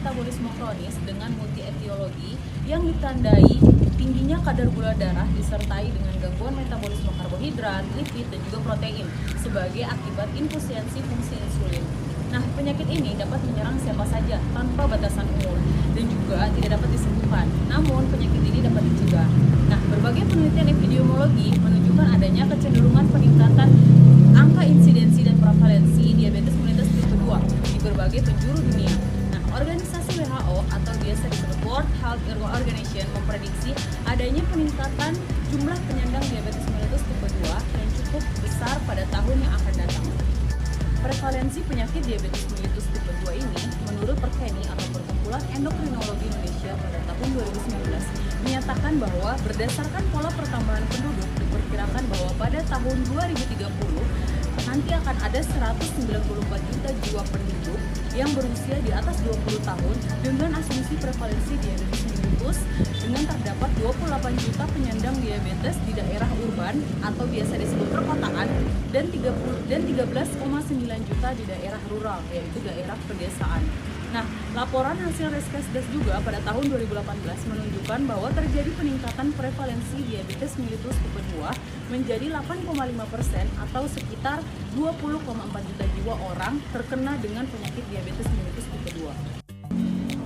metabolisme kronis dengan multietiologi yang ditandai tingginya kadar gula darah disertai dengan gangguan metabolisme karbohidrat, lipid, dan juga protein sebagai akibat infisiensi fungsi insulin. Nah, penyakit ini dapat menyerang siapa saja tanpa batasan umur dan juga tidak dapat disembuhkan. Namun, penyakit ini dapat dicegah. Nah, berbagai penelitian epidemiologi menunjukkan adanya kecenderungan peningkatan angka insidensi dan prevalensi diabetes mellitus tipe 2 di berbagai penjuru dunia. Nah, organisasi WHO atau biasa disebut World Health Organization memprediksi adanya peningkatan jumlah penyandang diabetes mellitus tipe 2 yang cukup besar pada tahun yang akan datang. Prevalensi penyakit diabetes mellitus tipe 2 ini menurut Perkeni atau Perkumpulan Endokrinologi Indonesia pada tahun 2019 menyatakan bahwa berdasarkan pola pertambahan penduduk diperkirakan bahwa pada tahun 2030 nanti akan ada 194 juta jiwa penduduk yang berusia di atas 20 tahun dengan asumsi prevalensi diabetes mellitus dengan terdapat 28 juta penyandang diabetes di daerah urban atau biasa disebut perkotaan dan 13,9 juta di daerah rural yaitu daerah pedesaan. Nah, laporan hasil Reskesdas juga pada tahun 2018 menunjukkan bahwa terjadi peningkatan prevalensi diabetes mellitus tipe 2 menjadi 8,5% atau sekitar 20,4 juta jiwa orang terkena dengan penyakit diabetes mellitus tipe 2.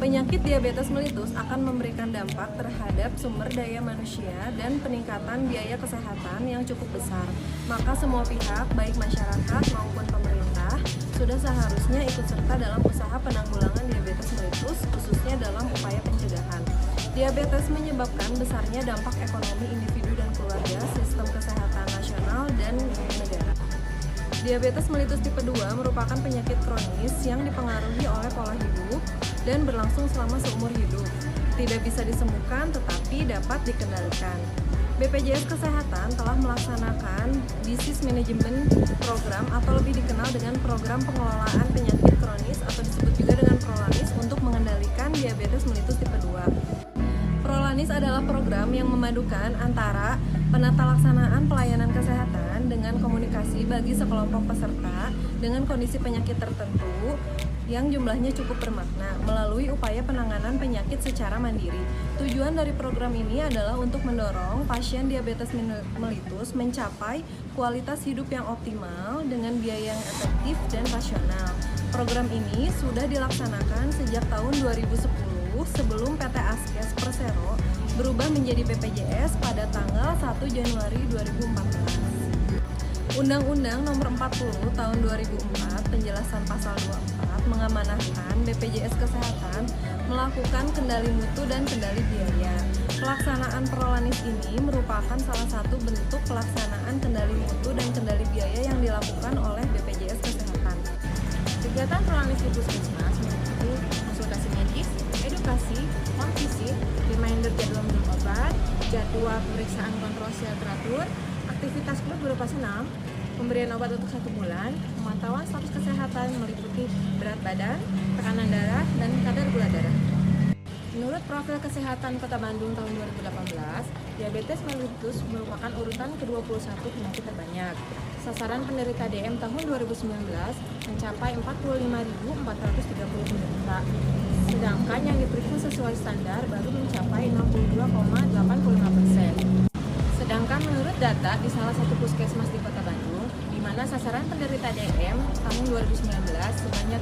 Penyakit diabetes mellitus akan memberikan dampak terhadap sumber daya manusia dan peningkatan biaya kesehatan yang cukup besar. Maka semua pihak, baik masyarakat maupun pemerintah, sudah seharusnya ikut serta dalam usaha penanggulangan diabetes mellitus, khususnya dalam upaya pencegahan. Diabetes menyebabkan besarnya dampak ekonomi individu dan keluarga, sistem kesehatan nasional, dan negara. Diabetes mellitus tipe 2 merupakan penyakit kronis yang dipengaruhi oleh pola hidup dan berlangsung selama seumur hidup. Tidak bisa disembuhkan tetapi dapat dikendalikan. BPJS Kesehatan telah melaksanakan Disease Management Program atau lebih dikenal dengan Program Pengelolaan Penyakit Kronis atau disebut juga dengan Prolanis untuk mengendalikan diabetes mellitus tipe 2. Prolanis adalah program yang memadukan antara penata laksanaan pelayanan kesehatan dengan komunikasi bagi sekelompok peserta dengan kondisi penyakit tertentu yang jumlahnya cukup bermakna melalui upaya penanganan penyakit secara mandiri. Tujuan dari program ini adalah untuk mendorong pasien diabetes mellitus mencapai kualitas hidup yang optimal dengan biaya yang efektif dan rasional. Program ini sudah dilaksanakan sejak tahun 2010 sebelum PT Askes Persero berubah menjadi BPJS pada tanggal 1 Januari 2014. Undang-Undang Nomor 40 Tahun 2004 penjelasan pasal 24 mengamanahkan BPJS Kesehatan melakukan kendali mutu dan kendali biaya. Pelaksanaan Prolanis ini merupakan salah satu bentuk pelaksanaan kendali mutu dan kendali biaya yang dilakukan oleh BPJS Kesehatan. Kegiatan Prolanis di Puskesmas meliputi konsultasi medis, edukasi, home visit, reminder jadwal minum obat, jadwal pemeriksaan kontrol sel teratur, aktivitas klub berupa senam, pemberian obat untuk 1 bulan, pemantauan status kesehatan meliputi berat badan, tekanan darah, dan kadar gula darah. Menurut profil kesehatan Kota Bandung tahun 2018, diabetes mellitus merupakan urutan ke-21 penyakit terbanyak. Sasaran penderita DM tahun 2019 mencapai 45.430 penderita, sedangkan yang diperiksa sesuai standar baru mencapai 62,85%. Sedangkan menurut data di salah satu puskesmas di Kota Bandung, di mana sasaran penderita DM tahun 2019 sebanyak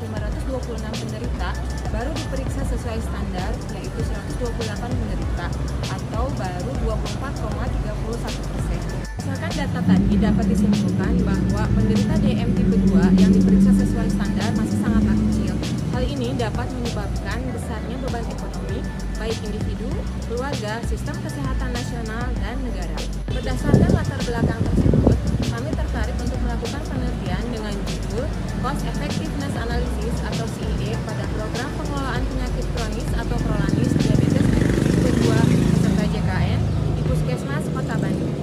526 penderita baru diperiksa sesuai standar, yaitu 128 penderita atau baru 24,31%. Berdasarkan data tadi dapat disimpulkan bahwa penderita DM tipe 2 yang diperiksa sesuai standar masih sangatlah kecil. Hal ini dapat menyebabkan besarnya beban ekonomi baik individu, keluarga, sistem kesehatan nasional, dan negara. Berdasarkan latar belakang tersebut, kami tertarik untuk melakukan penelitian dengan judul Cost Effectiveness Analysis atau CEA pada program pengelolaan penyakit kronis atau Prolanis diabetes tipe 2 serta JKN di Puskesmas Kota Bandung.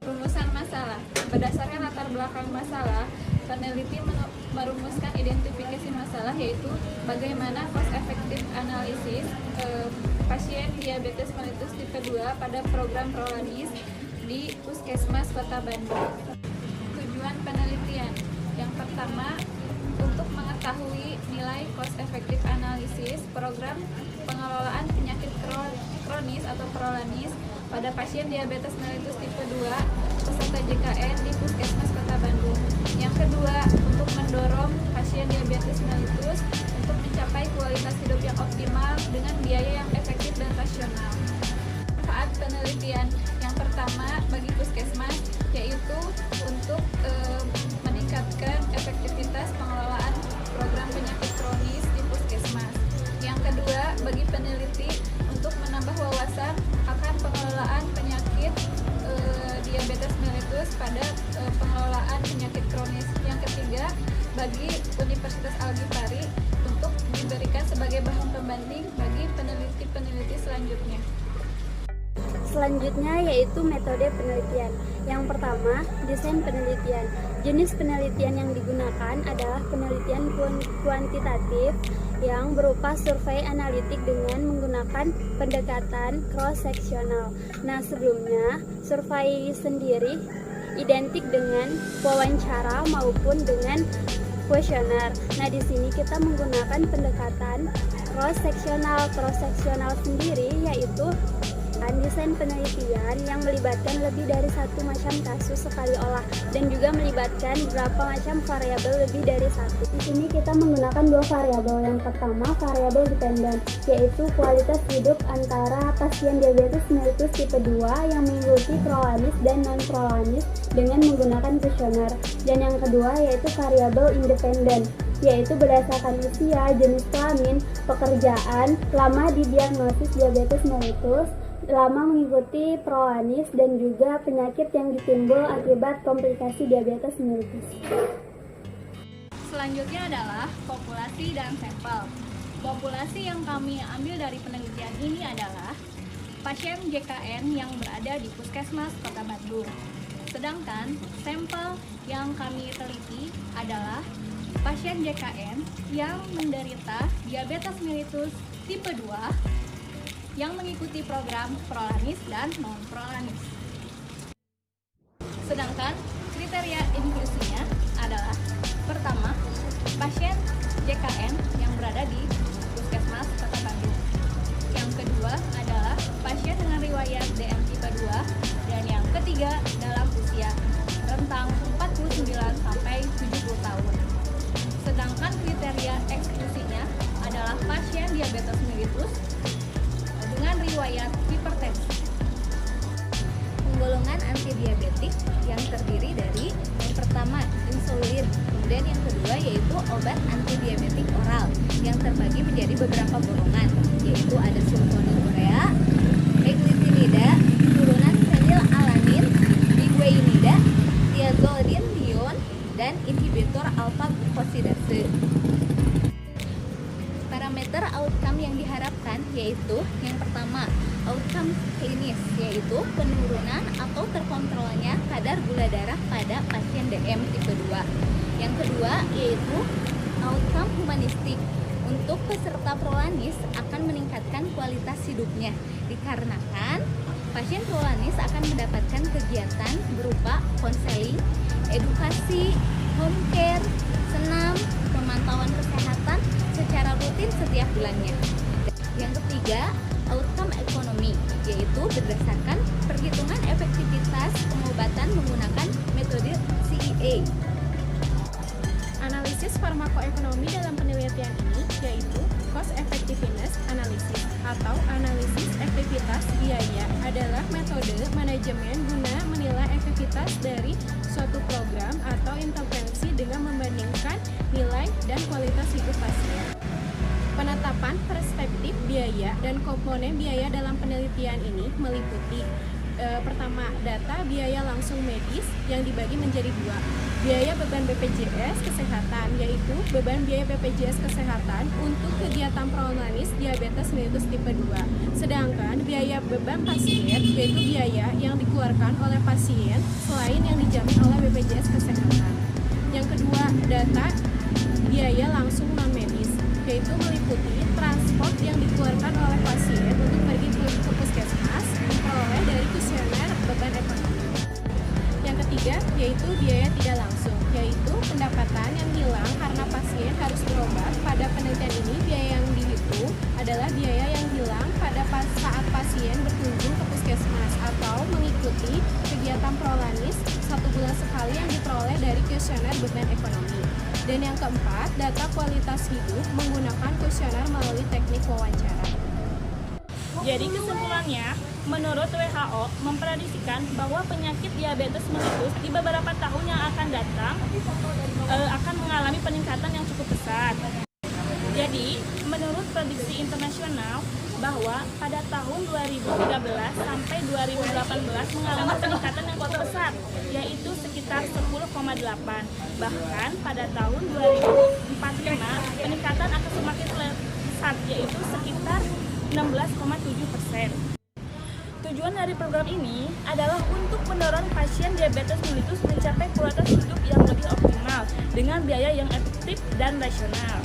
Rumusan masalah. Berdasarkan latar belakang masalah, peneliti merumuskan identifikasi masalah yaitu bagaimana cost effective analysis pasien diabetes mellitus tipe 2 pada program Prolanis di Puskesmas Kota Bandung. Tujuan penelitian yang pertama, untuk mengetahui nilai cost effective analysis program pengelolaan penyakit kronis atau prolanis pada pasien diabetes mellitus tipe 2 peserta JKN di Puskesmas Kota Bandung. Yang kedua, untuk mendorong pasien diabetes mellitus untuk mencapai kualitas hidup yang optimal dengan biaya yang efektif dan rasional. Manfaat penelitian yang pertama bagi Puskesmas yaitu untuk meningkatkan efektivitas pengelolaan program penyakit kronis di Puskesmas. Yang kedua, bagi peneliti untuk menambah wawasan akan pengelolaan penyakit diabetes mellitus pada pengelolaan penyakit kronis. Yang ketiga, bagi Universitas Al-Ghifari untuk diberikan sebagai bahan pembanding bagi peneliti-peneliti selanjutnya. Selanjutnya yaitu metode penelitian. Yang pertama, desain penelitian. Jenis penelitian yang digunakan adalah penelitian kuantitatif yang berupa survei analitik dengan menggunakan pendekatan cross-seksional. Nah, sebelumnya survei sendiri identik dengan wawancara maupun dengan kuesioner. Nah, di sini kita menggunakan pendekatan cross-seksional. Cross-seksional sendiri yaitu desain penelitian yang melibatkan lebih dari satu macam kasus sekali olah dan juga melibatkan beberapa macam variabel lebih dari satu. Di sini kita menggunakan dua variabel. Yang pertama, variabel dependen, yaitu kualitas hidup antara pasien diabetes mellitus tipe 2 yang mengikuti prolanis dan non-prolanis dengan menggunakan kuesioner. Dan yang kedua yaitu variabel independen, yaitu berdasarkan usia, jenis kelamin, pekerjaan, lama didiagnosis diabetes mellitus, lama mengikuti prolanis, dan juga penyakit yang ditimbul akibat komplikasi diabetes mellitus. Selanjutnya adalah populasi dan sampel. Populasi yang kami ambil dari penelitian ini adalah pasien JKN yang berada di Puskesmas Kota Bandung. Sedangkan sampel yang kami teliti adalah pasien JKN yang menderita diabetes mellitus tipe 2 yang mengikuti program prolanis dan non-prolanis. Sedangkan kriteria inklusinya adalah pertama, pasien JKN yang berada di Puskesmas Kota Bandung. Yang kedua adalah pasien dengan riwayat DM tipe 2, dan yang ketiga dalam usia rentang 49 sampai 70 tahun. Sedangkan kriteria eksklusinya adalah pasien diabetes mellitus dengan riwayat hipertensi. Penggolongan antidiabetik yang terdiri dari yang pertama insulin, kemudian yang kedua yaitu obat antidiabetik oral yang terbagi menjadi beberapa golongan, yaitu ada sulfonylurea, eclitinida, turunan fenilalanin, liguanida, thiazolidine, dan inhibitor alpha glucosidase. Parameter outcome yang diharapkan yaitu yang pertama, outcome klinis, yaitu penurunan atau terkontrolnya kadar gula darah pada pasien DM tipe 2. Yang kedua yaitu outcome humanistik. Untuk peserta prolanis akan meningkatkan kualitas hidupnya dikarenakan pasien prolanis akan mendapatkan kegiatan berupa konseling, edukasi, home care, senam, pemantauan kesehatan secara rutin setiap bulannya. Yang ketiga, outcome ekonomi, yaitu berdasarkan perhitungan efektivitas pengobatan menggunakan metode CEA. Analisis farmakoekonomi dalam penelitian ini yaitu cost effectiveness analysis atau analisis efektivitas biaya adalah metode manajemen guna menilai efektivitas dari suatu program atau intervensi dengan membandingkan nilai dan kualitas hidup pasien. Penetapan perspektif biaya dan komponen biaya dalam penelitian ini meliputi pertama, data biaya langsung medis yang dibagi menjadi dua. Biaya beban BPJS Kesehatan, yaitu beban biaya BPJS Kesehatan untuk kegiatan prolanis diabetes mellitus tipe 2. Sedangkan biaya beban pasien, yaitu biaya yang dikeluarkan oleh pasien selain yang dijamin oleh BPJS Kesehatan. Yang kedua, data biaya langsung non-medis, yaitu meliputi transport yang dikeluarkan oleh pasien untuk pergi ke puskesmas, memperoleh dari kuesioner beban ekonomi. Yang ketiga yaitu biaya tidak langsung, yaitu pendapatan yang hilang karena pasien harus berobat. Pada penelitian ini, biaya yang dihitung adalah biaya yang hilang pada saat pasien berkunjung ke puskesmas atau mengikuti kegiatan prolanis 1 bulan sekali yang diperoleh dari kuesioner beban ekonomi. Dan yang keempat, data kualitas hidup menggunakan kuesioner melalui teknik wawancara. Jadi kesimpulannya, menurut WHO memprediksikan bahwa penyakit diabetes mellitus di beberapa tahun yang akan datang akan mengalami peningkatan yang cukup besar. Jadi, menurut prediksi internasional bahwa pada tahun 2013 sampai 2018 mengalami peningkatan yang cukup besar, yaitu sekitar 10,8. Bahkan pada tahun 2045 peningkatan akan semakin pesat, yaitu sekitar 16,7%. Tujuan dari program ini adalah untuk mendorong pasien diabetes mellitus mencapai kualitas hidup yang lebih optimal dengan biaya yang efektif dan rasional.